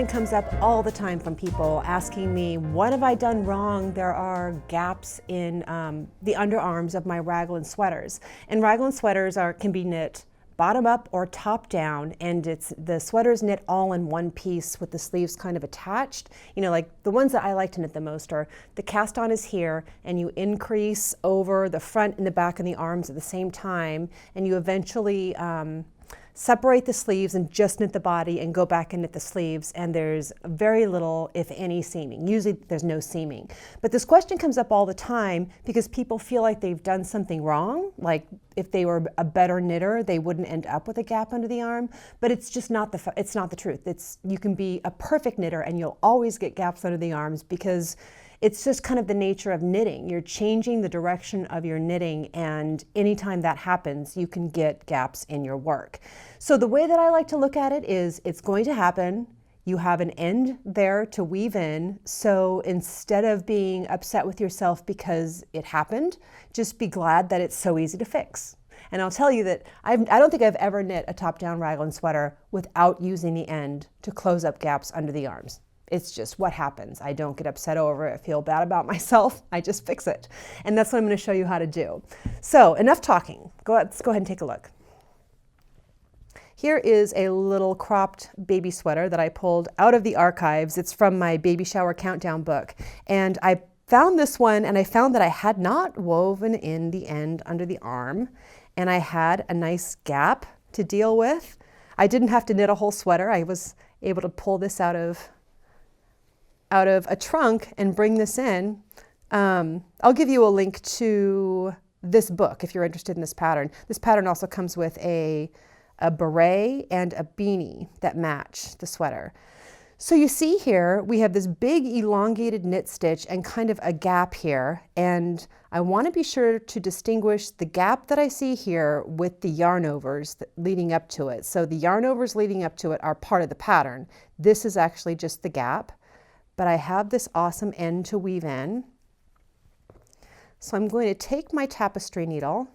question comes up all the time from people asking me, what have I done wrong? There are gaps in the underarms of my Raglan sweaters. And Raglan sweaters can be knit bottom up or top down, and the sweater's knit all in one piece with the sleeves kind of attached. You know, like the ones that I like to knit the most are the cast on is here, and you increase over the front and the back and the arms at the same time, and you eventually separate the sleeves and just knit the body and go back and knit the sleeves, and there's very little, if any, seaming. Usually there's no seaming. But this question comes up all the time because people feel like they've done something wrong, like if they were a better knitter, they wouldn't end up with a gap under the arm, but it's just not it's not the truth. You can be a perfect knitter and you'll always get gaps under the arms because it's just kind of the nature of knitting. You're changing the direction of your knitting, and anytime that happens, you can get gaps in your work. So the way that I like to look at it is it's going to happen. You have an end there to weave in. So instead of being upset with yourself because it happened, just be glad that it's so easy to fix. And I'll tell you that I don't think I've ever knit a top-down Raglan sweater without using the end to close up gaps under the arms. It's just what happens. I don't get upset over it, feel bad about myself. I just fix it. And that's what I'm going to show you how to do. So enough talking. Let's go ahead and take a look. Here is a little cropped baby sweater that I pulled out of the archives. It's from my baby shower countdown book. And I found this one, and I found that I had not woven in the end under the arm, and I had a nice gap to deal with. I didn't have to knit a whole sweater. I was able to pull this out of a trunk and bring this in. I'll give you a link to this book if you're interested in this pattern. This pattern also comes with a beret and a beanie that match the sweater. So you see here, we have this big elongated knit stitch and kind of a gap here. And I want to be sure to distinguish the gap that I see here with the yarn overs leading up to it. So the yarn overs leading up to it are part of the pattern. This is actually just the gap. But I have this awesome end to weave in. So I'm going to take my tapestry needle.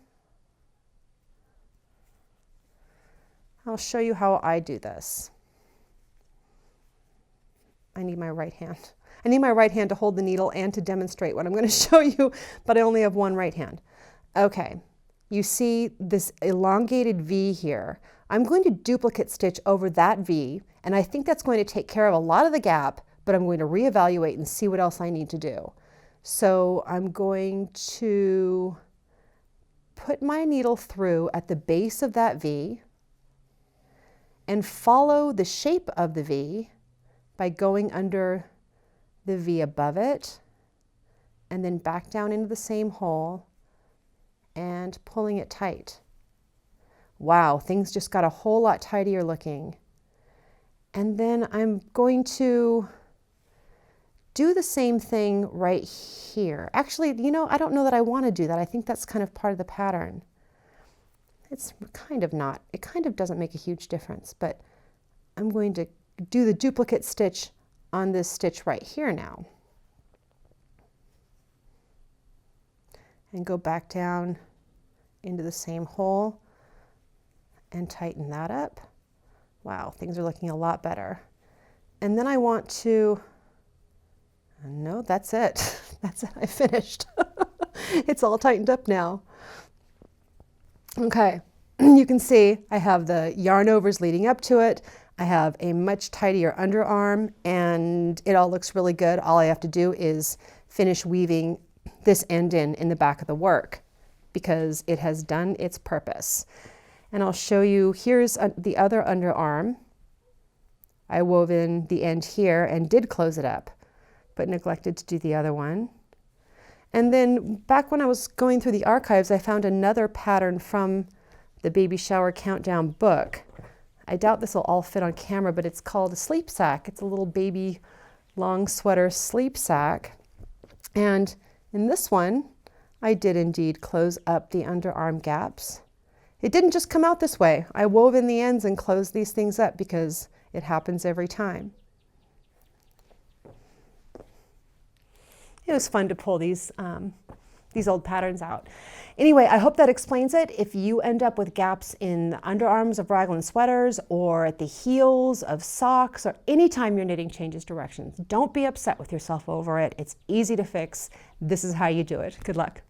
I'll show you how I do this. I need my right hand. I need my right hand to hold the needle and to demonstrate what I'm going to show you, but I only have one right hand. Okay, you see this elongated V here. I'm going to duplicate stitch over that V, and I think that's going to take care of a lot of the gap, but I'm going to reevaluate and see what else I need to do. So I'm going to put my needle through at the base of that V and follow the shape of the V by going under the V above it and then back down into the same hole and pulling it tight. Wow, things just got a whole lot tidier looking. And then I'm going to do the same thing right here. Actually, you know, I don't know that I want to do that. I think that's kind of part of the pattern. It's kind of not. It kind of doesn't make a huge difference, but I'm going to do the duplicate stitch on this stitch right here now. And go back down into the same hole and tighten that up. Wow, things are looking a lot better. And then I want to, no, that's it. That's it, I finished. It's all tightened up now. Okay, you can see I have the yarn overs leading up to it. I have a much tidier underarm, and it all looks really good. All I have to do is finish weaving this end in the back of the work because it has done its purpose. And I'll show you, here's the other underarm. I wove in the end here and did close it up, but neglected to do the other one. And then back when I was going through the archives, I found another pattern from the Baby Shower Countdown book. I doubt this will all fit on camera, but it's called a sleep sack. It's a little baby long sweater sleep sack. And in this one, I did indeed close up the underarm gaps. It didn't just come out this way. I wove in the ends and closed these things up because it happens every time. It was fun to pull these these old patterns out. Anyway, I hope that explains it. If you end up with gaps in the underarms of Raglan sweaters or at the heels of socks or anytime your knitting changes directions, don't be upset with yourself over it. It's easy to fix. This is how you do it. Good luck.